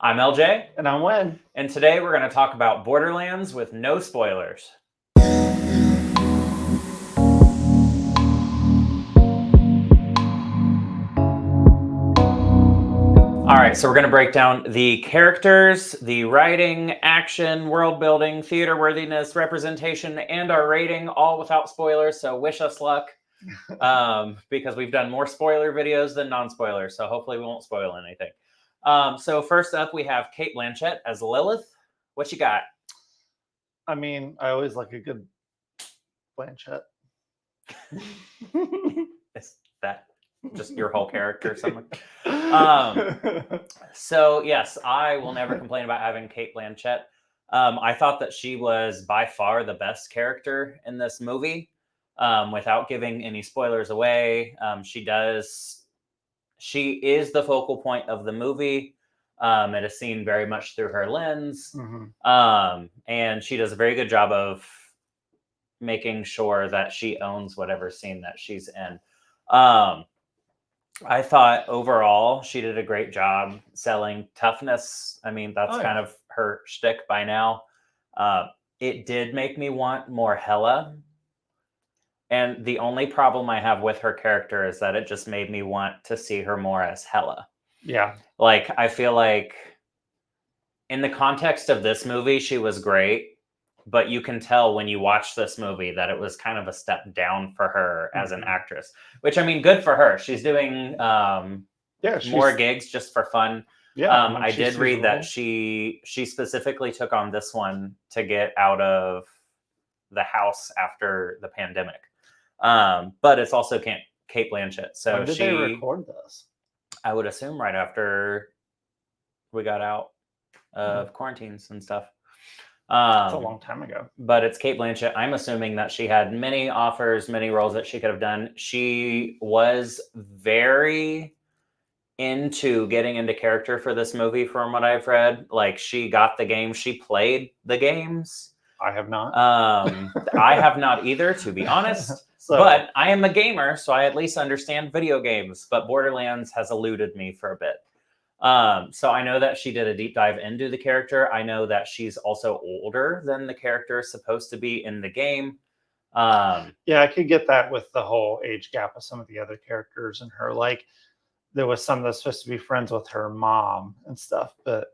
I'm LJ. And I'm Wen. And today we're going to talk about Borderlands with no spoilers. All right, so we're going to break down the characters, the writing, action, world building, theater worthiness, representation, and our rating, all without spoilers. So wish us luck, because we've done more spoiler videos than non-spoilers. So hopefully we won't spoil anything. So first up, we have Cate Blanchett as Lilith. What you got? I mean, I always like a good Blanchett. Is that just your whole character or something? So yes, I will never complain about having Cate Blanchett. I thought that she was by far the best character in this movie. Without giving any spoilers away, she is the focal point of the movie. It is seen very much through her lens. And she does a very good job of making sure that she owns whatever scene that she's in. I thought overall she did a great job selling toughness. I mean, that's kind of her shtick by now. It did make me want more Hela. And the only problem I have with her character is that it just made me want to see her more as Hela. Yeah. Like, I feel like in the context of this movie, she was great. But you can tell when you watch this movie that it was kind of a step down for her as an actress, which, I mean, good for her. She's doing more gigs just for fun. Yeah, I did read that she specifically took on this one to get out of the house after the pandemic. But it's also Cate Blanchett. So when did they record this? I would assume right after we got out of quarantines and stuff. It's a long time ago. But it's Cate Blanchett. I'm assuming that she had many offers, many roles that she could have done. She was very into getting into character for this movie, from what I've read. Like, she got the game. She played the games. I have not. I have not either, to be honest. But I am a gamer, so I at least understand video games. But Borderlands has eluded me for a bit. So I know that she did a deep dive into the character. I know that she's also older than the character is supposed to be in the game. Yeah, I could get that with the whole age gap of some of the other characters and her. Like, there was some that's supposed to be friends with her mom and stuff, but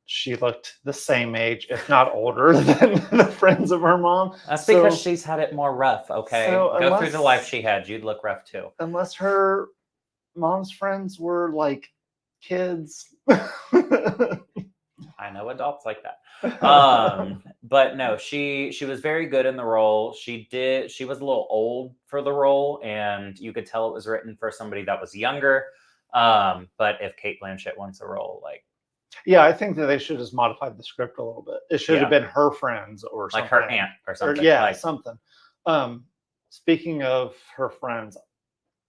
she looked the same age, if not older, than the friends of her mom. That's because she's had it more rough, okay? So go through the life she had. You'd look rough too. Unless her mom's friends were like kids. I know adults like that. But no, she was very good in the role. She was a little old for the role, and you could tell it was written for somebody that was younger. But if Cate Blanchett wants a role, like, yeah, I think that they should have just modified the script a little bit. It should have been her friends or something. Like her aunt or something. Something. Speaking of her friends,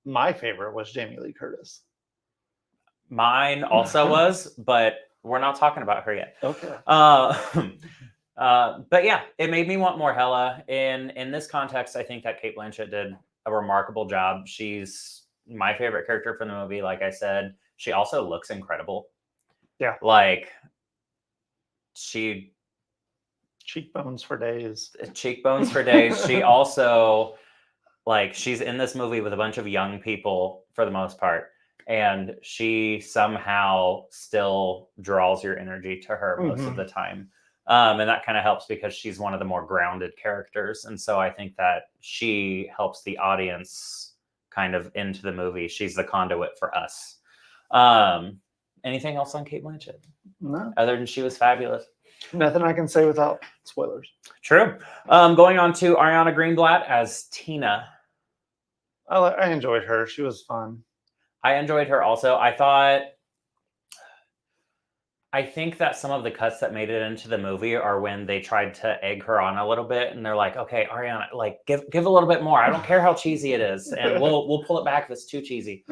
my favorite was Jamie Lee Curtis. Mine also was, but we're not talking about her yet. Okay. But yeah, it made me want more Hela. In this context, I think that Cate Blanchett did a remarkable job. She's my favorite character from the movie. Like I said, she also looks incredible. Yeah. Like, cheekbones for days. Cheekbones for days. She also, like, she's in this movie with a bunch of young people for the most part. And she somehow still draws your energy to her most of the time. And that kind of helps because she's one of the more grounded characters. And so I think that she helps the audience kind of into the movie. She's the conduit for us. Anything else on Cate Blanchett? No. Other than she was fabulous. Nothing I can say without spoilers. True. Going on to Ariana Greenblatt as Tina. I enjoyed her. She was fun. I enjoyed her also. I think that some of the cuts that made it into the movie are when they tried to egg her on a little bit, and they're like, "Okay, Ariana, like give a little bit more. I don't care how cheesy it is, and we'll pull it back if it's too cheesy."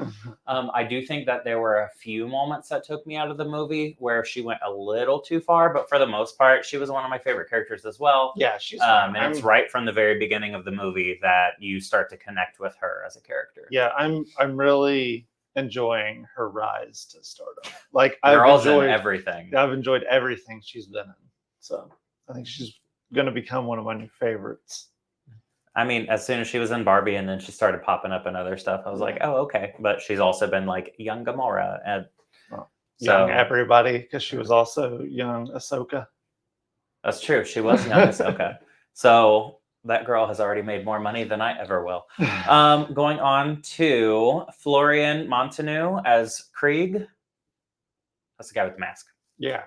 I do think that there were a few moments that took me out of the movie where she went a little too far, but for the most part, she was one of my favorite characters as well. Yeah, she's and it's right from the very beginning of the movie that you start to connect with her as a character. Yeah, I'm really enjoying her rise to stardom. Like Girls in everything. I've enjoyed everything she's been in. So I think she's going to become one of my new favorites. I mean, as soon as she was in Barbie and then she started popping up in other stuff, I was like, oh, okay. But she's also been like young Gamora and young everybody, because she was also young Ahsoka. That's true. She was young Ahsoka. So that girl has already made more money than I ever will. Going on to Florian Montanou as Krieg. That's the guy with the mask. Yeah.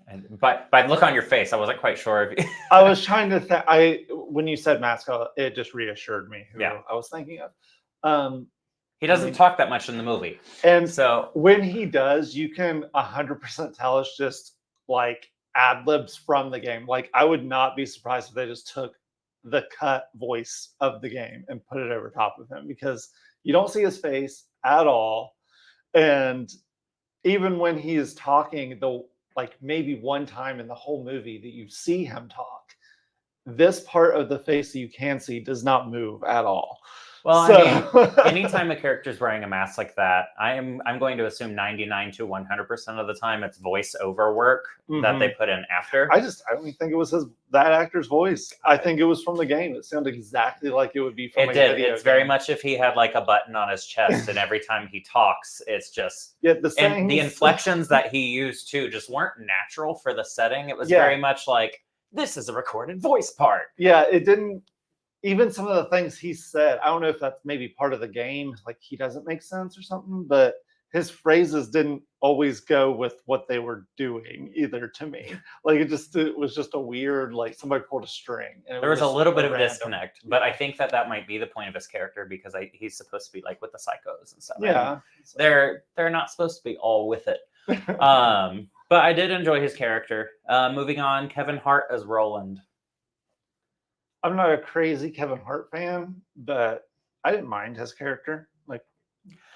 And by the look on your face, I wasn't quite sure if you... I was trying to think. When you said mask, it just reassured me who I was thinking of. He doesn't talk that much in the movie. And so when he does, you can 100% tell it's just like ad libs from the game. Like, I would not be surprised if they just took the cut voice of the game and put it over top of him, because you don't see his face at all. And even when he is talking, like maybe one time in the whole movie that you see him talk, this part of the face that you can see does not move at all. Well, I mean, anytime a character is wearing a mask like that, I'm going to assume 99 to 100% of the time it's voiceover work that they put in after. I don't even think it was that actor's voice. I think it was from the game. It sounded exactly like it would be from a video game. It's very much if he had like a button on his chest and every time he talks, it's just... And the inflections that he used too just weren't natural for the setting. It was very much like, this is a recorded voice part. Yeah, it didn't... Even some of the things he said, I don't know if that's maybe part of the game, like he doesn't make sense or something, but his phrases didn't always go with what they were doing either to me. Like it was just a weird, like somebody pulled a string. And there was a little bit of a disconnect, but I think that might be the point of his character, because he's supposed to be like with the psychos and stuff. Yeah. They're not supposed to be all with it. But I did enjoy his character. Moving on, Kevin Hart as Roland. I'm not a crazy Kevin Hart fan, but I didn't mind his character. Like,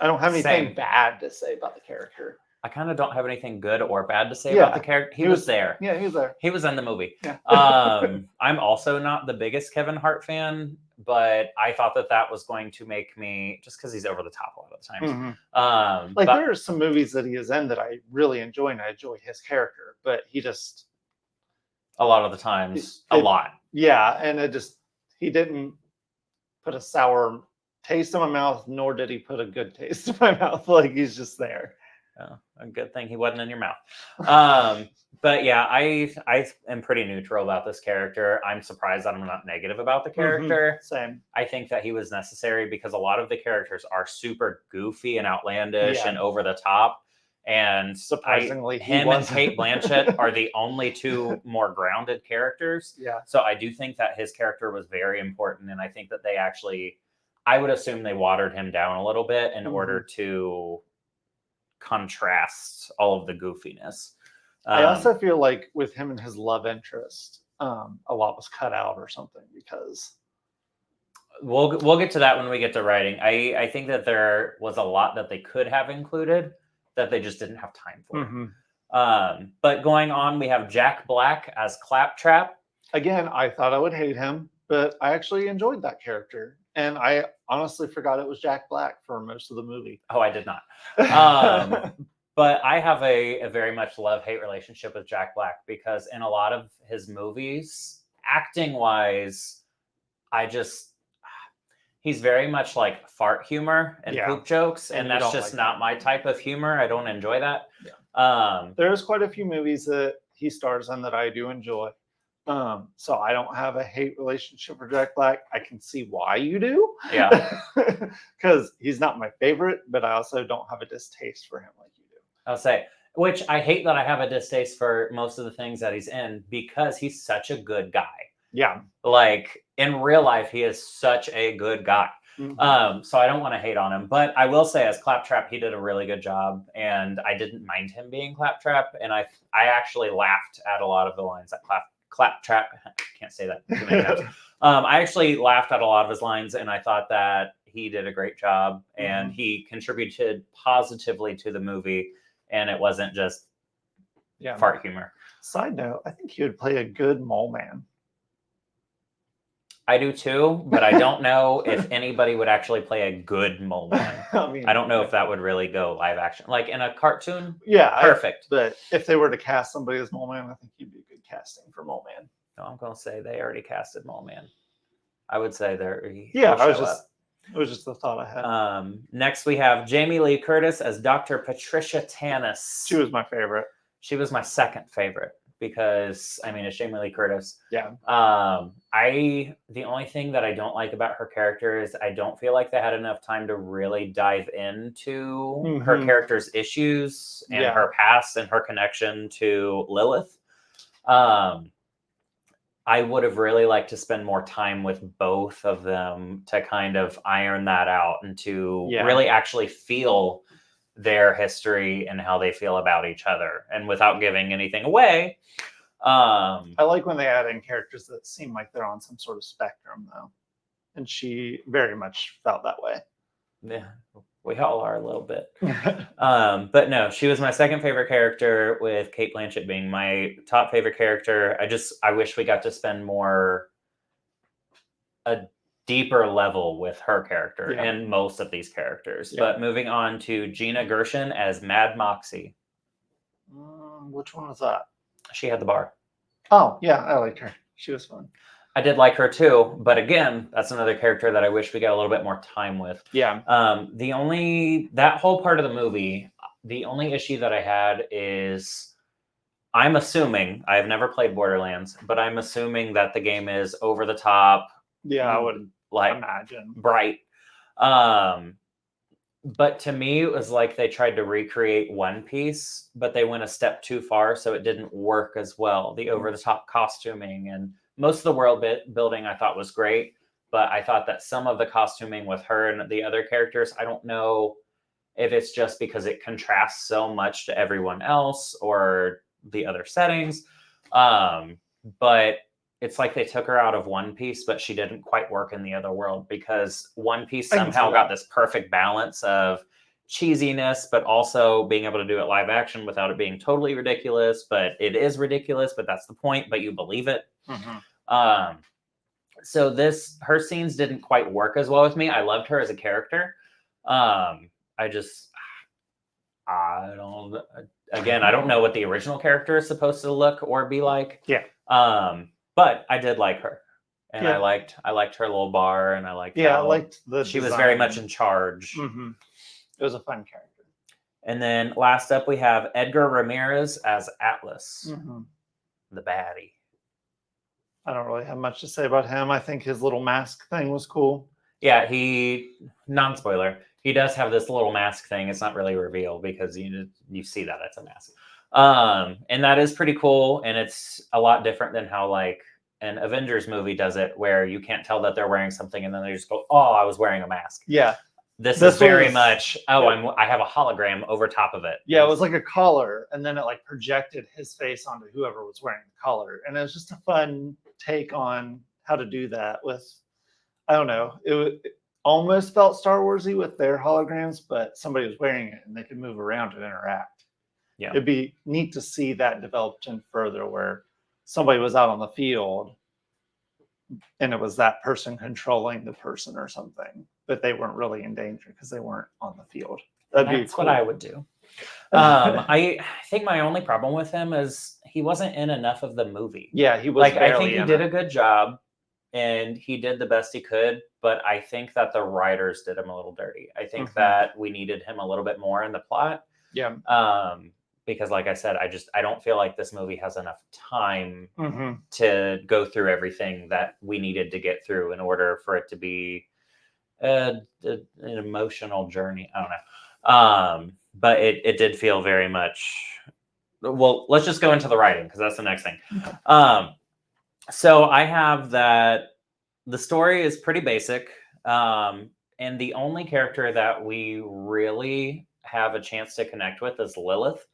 I don't have anything bad to say about the character. I kind of don't have anything good or bad to say about the character. He was there. Yeah, he was there. He was in the movie. Yeah. I'm also not the biggest Kevin Hart fan, but I thought that was going to make me, just because he's over the top a lot of the times. There are some movies that he is in that I really enjoy, and I enjoy his character, but he just... A lot of the times, a lot. Yeah, and he didn't put a sour taste in my mouth, nor did he put a good taste in my mouth. Like, he's just there. Oh, a good thing he wasn't in your mouth. But yeah, I am pretty neutral about this character. I'm surprised that I'm not negative about the character. Same. I think that he was necessary because a lot of the characters are super goofy and outlandish and over the top. And surprisingly, him and Cate Blanchett are the only two more grounded characters. Yeah. So I do think that his character was very important. And I think that they actually, I would assume they watered him down a little bit in order to contrast all of the goofiness. I also feel like with him and his love interest, a lot was cut out or something, because we'll get to that when we get to writing. I think that there was a lot that they could have included that they just didn't have time for. But going on, we have Jack Black as Claptrap. Again, I thought I would hate him, but I actually enjoyed that character. And I honestly forgot it was Jack Black for most of the movie. Oh, I did not. But I have a very much love-hate relationship with Jack Black, because in a lot of his movies, acting-wise, he's very much like fart humor and poop jokes, and that's just not my type of humor. I don't enjoy that. Yeah. There's quite a few movies that he stars in that I do enjoy. So I don't have a hate relationship with Jack Black. I can see why you do. Yeah. Because he's not my favorite, but I also don't have a distaste for him like you do. I'll say, which I hate that I have a distaste for most of the things that he's in, because he's such a good guy. Yeah. Like in real life, he is such a good guy. So I don't want to hate on him, but I will say as Claptrap, he did a really good job, and I didn't mind him being Claptrap. And I actually laughed at a lot of the lines that Claptrap, I can't say that too many times. I actually laughed at a lot of his lines, and I thought that he did a great job, and he contributed positively to the movie, and it wasn't just fart humor. Side note, I think he would play a good mole man. I do too, but I don't know if anybody would actually play a good mole man. I don't know if that would really go live action. Like in a cartoon, perfect. But if they were to cast somebody as Mole Man, I think he'd be a good casting for Mole Man. No, I'm going to say they already casted Mole Man. I would say they're it was just the thought I had. Next, we have Jamie Lee Curtis as Dr. Patricia Tanis. She was my favorite. She was my second favorite because, I mean, it's Jamie Lee Curtis. Yeah. The only thing that I don't like about her character is I don't feel like they had enough time to really dive into her character's issues and her past and her connection to Lilith. I would have really liked to spend more time with both of them to kind of iron that out and to really actually feel their history and how they feel about each other, and without giving anything away. I like when they add in characters that seem like they're on some sort of spectrum, though, and she very much felt that way. Yeah, we all are a little bit. But no, she was my second favorite character, with Cate Blanchett being my top favorite character. I wish we got to spend a deeper level with her character and most of these characters. But moving on to Gina Gershon as Mad Moxie. Which one was that? She had the bar. Oh, yeah, I liked her. She was fun. I did like her too, but again, that's another character that I wish we got a little bit more time with. Yeah. That whole part of the movie, the only issue that I had is, I'm assuming, I've never played Borderlands, but I'm assuming that the game is over the top. Yeah, I would imagine. Bright. But to me, it was like they tried to recreate One Piece, but they went a step too far, so it didn't work as well. The over-the-top costuming and most of the world building I thought was great, but I thought that some of the costuming with her and the other characters, I don't know if it's just because it contrasts so much to everyone else or the other settings. But it's like they took her out of One Piece, but she didn't quite work in the other world, because One Piece somehow got this perfect balance of cheesiness, but also being able to do it live action without it being totally ridiculous. But it is ridiculous, but that's the point, but you believe it. So her scenes didn't quite work as well with me. I loved her as a character. I don't know what the original character is supposed to look or be like. Yeah. But I did like her, and I liked her little bar, and I liked I liked the she was very much in charge. It was a fun character. And then last up, we have Edgar Ramirez as Atlas, the baddie. I don't really have much to say about him. I think his little mask thing was cool. Yeah, non-spoiler, he does have this little mask thing. It's not really a reveal because you see that it's a mask. And that is pretty cool, and it's a lot different than how like an Avengers movie does it, where you can't tell that they're wearing something and then they just go, "Oh, I was wearing a mask." Yeah. This is very much, I have a hologram over top of it. Yeah, it was like a collar, and then it like projected his face onto whoever was wearing the collar. And it was just a fun take on how to do that with, I don't know, it almost felt Star Wars-y with their holograms, but somebody was wearing it and they could move around and interact. Yeah. It'd be neat to see that developed in further, where somebody was out on the field and it was that person controlling the person or something, but they weren't really in danger because they weren't on the field. That's cool. What I would do. I think my only problem with him is he wasn't in enough of the movie. Yeah, he was. Like, I think he did a good job and he did the best he could, but I think that the writers did him a little dirty. I think that we needed him a little bit more in the plot. Yeah. Because like I said, I don't feel like this movie has enough time to go through everything that we needed to get through in order for it to be an emotional journey. I don't know. But it did feel very much, well, let's just go into the writing, because that's the next thing. So I have that the story is pretty basic. And the only character that we really have a chance to connect with is Lilith.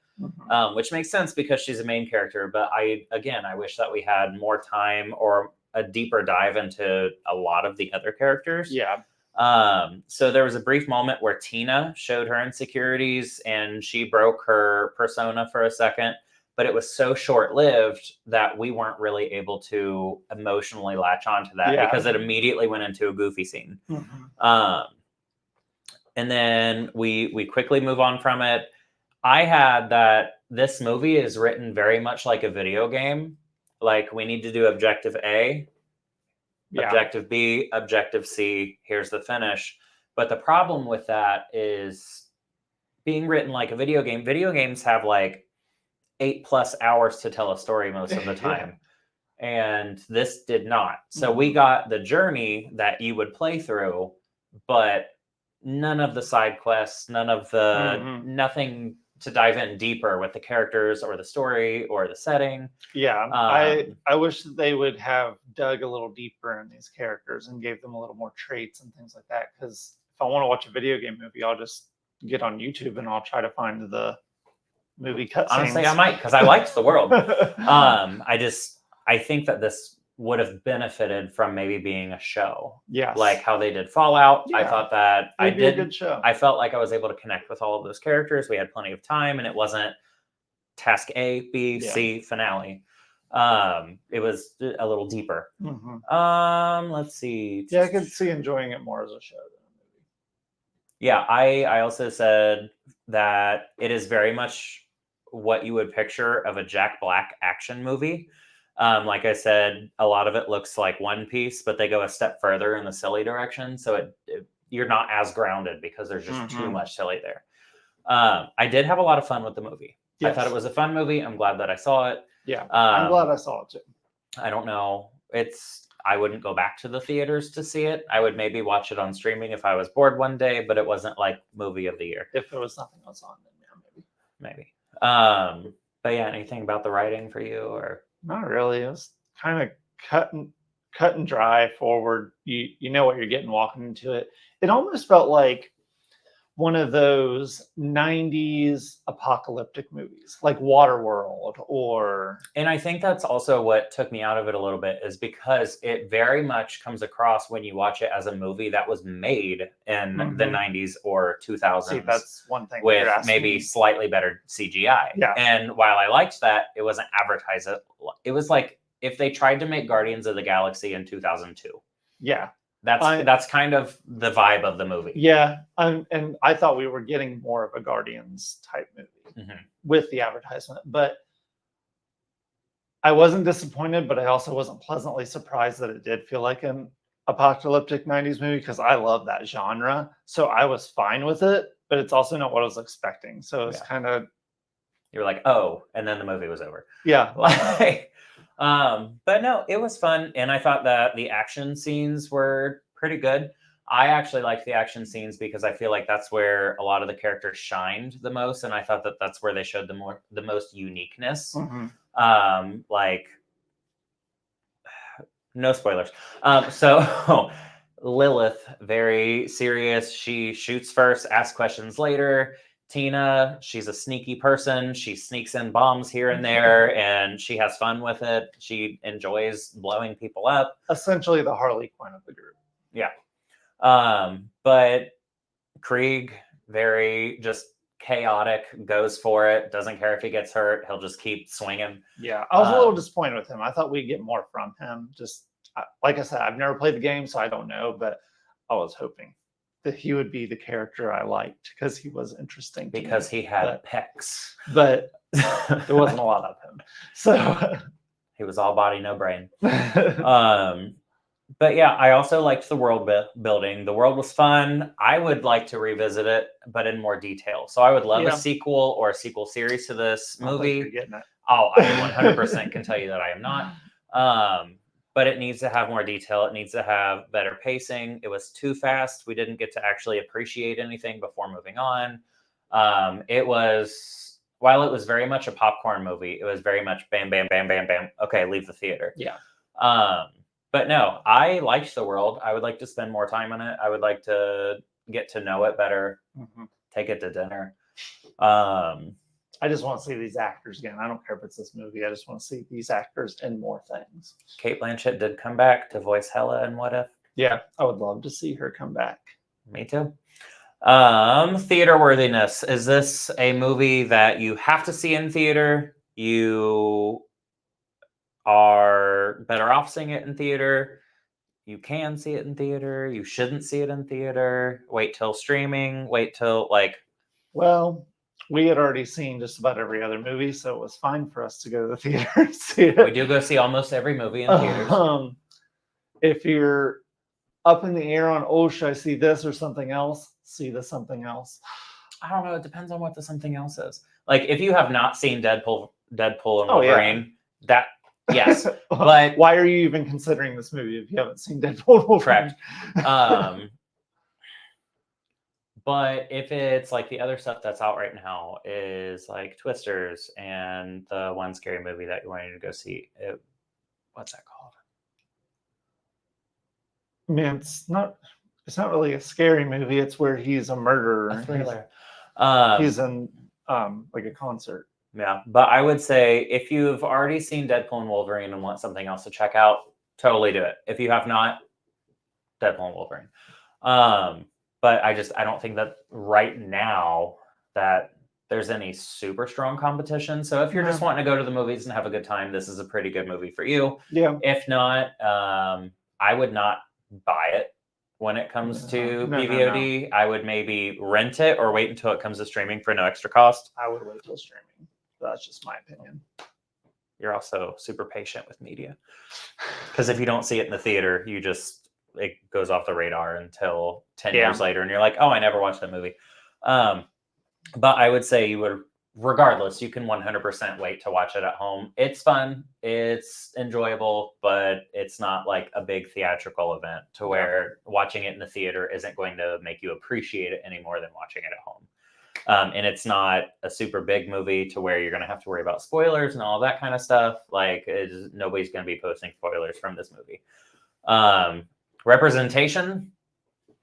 Which makes sense because she's a main character, but I wish that we had more time or a deeper dive into a lot of the other characters. Yeah. So there was a brief moment where Tina showed her insecurities and she broke her persona for a second, but it was so short-lived that we weren't really able to emotionally latch onto that because it immediately went into a goofy scene. And then we quickly move on from it. I had that this movie is written very much like a video game. Like, we need to do objective A, objective B, objective C, here's the finish. But the problem with that is being written like a video game. Video games have like 8+ hours to tell a story most of the time. And this did not. So we got the journey that you would play through, but none of the side quests, none of the nothing to dive in deeper with the characters or the story or the setting. I wish that they would have dug a little deeper in these characters and gave them a little more traits and things like that. Because if I want to watch a video game movie, I'll just get on YouTube and I'll try to find the movie cutscenes. Honestly, I might, because I liked the world. I think that this would have benefited from maybe being a show. Like how they did Fallout. I thought that a good show. I felt like I was able to connect with all of those characters. We had plenty of time, and it wasn't task A, B, C, finale. It was a little deeper. Let's see. I could see enjoying it more as a show than a movie. Yeah, I also said that it is very much what you would picture of a Jack Black action movie. Like I said, a lot of it looks like One Piece, but they go a step further in the silly direction. So you're not as grounded because there's just too much silly there. I did have a lot of fun with the movie. I thought it was a fun movie. I'm glad that I saw it. I'm glad I saw it too. I don't know. I wouldn't go back to the theaters to see it. I would maybe watch it on streaming if I was bored one day, but it wasn't like movie of the year. If there was nothing else on, then maybe. But yeah, anything about the writing for you or? Not really. It was kind of cut and dry forward. You know what you're getting walking into it. It almost felt like one of those 90s apocalyptic movies, like Waterworld or... And I think that's also what took me out of it a little bit, is because it very much comes across when you watch it as a movie that was made in the 90s or 2000s. See, that's one thing. With maybe slightly better CGI. And while I liked that, it wasn't advertised. It was like if they tried to make Guardians of the Galaxy in 2002. That's kind of the vibe of the movie. And I thought we were getting more of a Guardians type movie with the advertisement, but I wasn't disappointed, but I also wasn't pleasantly surprised that it did feel like an apocalyptic 90s movie, because I love that genre. So I was fine with it, but it's also not what I was expecting. So it's kind of... You were like, oh, and then the movie was over. But no, it was fun. And I thought that the action scenes were pretty good. I actually liked the action scenes because I feel like that's where a lot of the characters shined the most. And I thought that that's where they showed the most uniqueness. Like, no spoilers. So Lilith, very serious. She shoots first, asks questions later. Tina, she's a sneaky person. She sneaks in bombs here and there, and she has fun with it. She enjoys blowing people up. Essentially the Harley Quinn of the group. But Krieg, very just chaotic, goes for it, doesn't care if he gets hurt. He'll just keep swinging. I was a little disappointed with him. I thought we'd get more from him. Just like I said, I've never played the game, so I don't know, but I was hoping that he would be the character I liked, because he was interesting. Because he had pecs. But there wasn't a lot of him. So he was all body, no brain. But yeah, I also liked the world building. The world was fun. I would like to revisit it, but in more detail. So I would love a sequel or a sequel series to this movie. You're getting it. Oh, I 100% can tell you that I am not. But it needs to have more detail. It needs to have better pacing. It was too fast. We didn't get to actually appreciate anything before moving on. While it was very much a popcorn movie, it was very much bam, bam, bam, bam, bam. Okay, leave the theater. But no, I liked the world. I would like to spend more time on it. I would like to get to know it better, take it to dinner. I just want to see these actors again. I don't care if it's this movie. I just want to see these actors in more things. Cate Blanchett did come back to voice Hela in What If. Yeah, I would love to see her come back. Me too. Theater worthiness. Is this a movie that you have to see in theater? You are better off seeing it in theater. You can see it in theater. You shouldn't see it in theater. Wait till streaming. Wait till Well, we had already seen just about every other movie, so it was fine for us to go to the theater and see it. we do go see almost every movie in theaters. If you're up in the air on, oh, should I see this or something else? See the something else. I don't know. It depends on what the something else is. Like if you have not seen Deadpool and Oh, yeah. Wolverine, that yes. But why are you even considering this movie if you haven't seen Deadpool and Wolverine? Correct. But if it's like the other stuff that's out right now is like Twisters and the one scary movie that you wanted to go see, what's that called? I mean, it's not really a scary movie. It's where he's a murderer. A thriller. He's in like a concert. Yeah, but I would say if you've already seen Deadpool and Wolverine and want something else to check out, totally do it. If you have not, Deadpool and Wolverine. But I don't think that right now that there's any super strong competition. So if you're just wanting to go to the movies and have a good time, this is a pretty good movie for you. Yeah. If not, I would not buy it when it comes to PVOD. I would maybe rent it or wait until it comes to streaming for no extra cost. I would wait till streaming. That's just my opinion. You're also super patient with media. Because if you don't see it in the theater, it goes off the radar until 10 years later. And you're like, oh, I never watched that movie. But I would say you would, regardless, you can 100% wait to watch it at home. It's fun. It's enjoyable, but it's not like a big theatrical event to where watching it in the theater isn't going to make you appreciate it any more than watching it at home. And it's not a super big movie to where you're going to have to worry about spoilers and all that kind of stuff. Like nobody's going to be posting spoilers from this movie. Representation.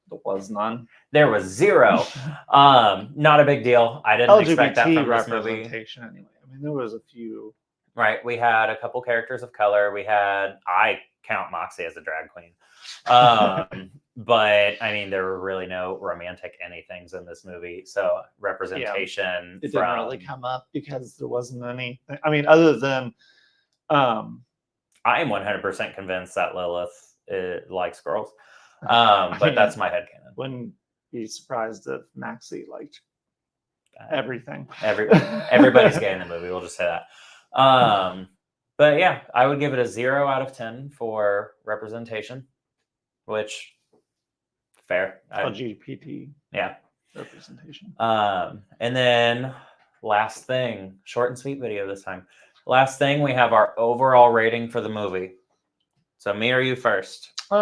There was none. There was zero. Not a big deal. I didn't expect that from this movie. Representation anyway. I mean, there was a few. Right. We had a couple characters of color. I count Moxie as a drag queen. But I mean, there were really no romantic anythings in this movie. So representation. It didn't really come up because there wasn't any. I mean, other than. I am 100% convinced that Lilith likes girls. But that's my headcanon. Wouldn't be surprised if Maxie liked everything. Everybody's gay in the movie. We'll just say that. But yeah, I would give it a 0 out of 10 for representation, which fair. LGBT. Yeah. Representation. And then last thing, short and sweet video this time. Last thing, we have our overall rating for the movie. So me or you first? You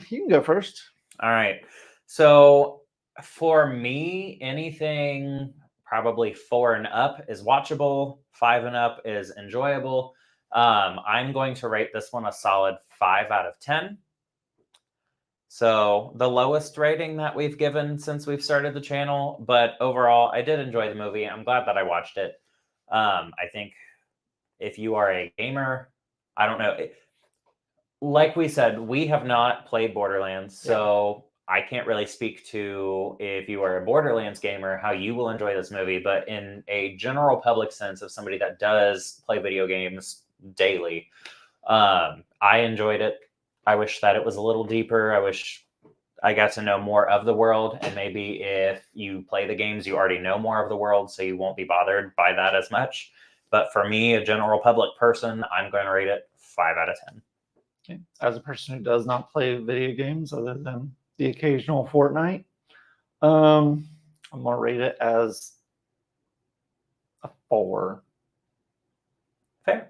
can go first. All right. So for me, anything probably 4 and up is watchable. 5 and up is enjoyable. I'm going to rate this one a solid 5 out of 10. So the lowest rating that we've given since we've started the channel, but overall, I did enjoy the movie. I'm glad that I watched it. I think if you are a gamer, I don't know. Like we said, we have not played Borderlands, so I can't really speak to if you are a Borderlands gamer, how you will enjoy this movie. But in a general public sense of somebody that does play video games daily, I enjoyed it. I wish that it was a little deeper. I wish I got to know more of the world. And maybe if you play the games, you already know more of the world, so you won't be bothered by that as much. But for me, a general public person, I'm going to rate it 5 out of 10. Okay. As a person who does not play video games other than the occasional Fortnite, I'm going to rate it as a 4. Fair.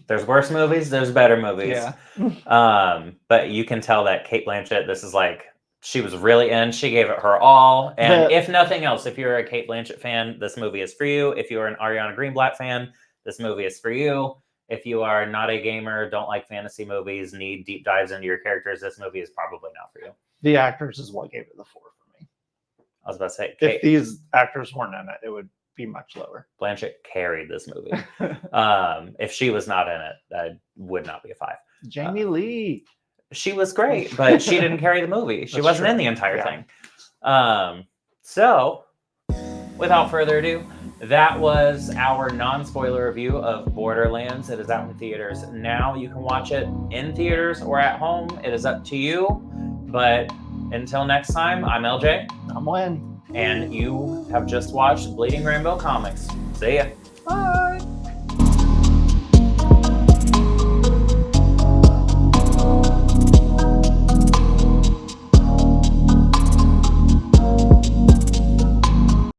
There's worse movies, there's better movies. Yeah. But you can tell that Cate Blanchett, this is like, she was really in. She gave it her all. And if nothing else, if you're a Cate Blanchett fan, this movie is for you. If you're an Ariana Greenblatt fan, this movie is for you. If you are not a gamer, don't like fantasy movies, need deep dives into your characters, this movie is probably not for you. The actors is what gave it the 4 for me. I was about to say, if these actors weren't in it, it would be much lower. Blanchett carried this movie. If she was not in it, that would not be a 5. Jamie Lee. She was great, but she didn't carry the movie. She wasn't in the entire thing. So without further ado, that was our non-spoiler review of Borderlands. It is out in theaters now. You can watch it in theaters or at home. It is up to you. But until next time, I'm LJ. I'm Len. And you have just watched Bleeding Rainbow Comics. See ya. Bye.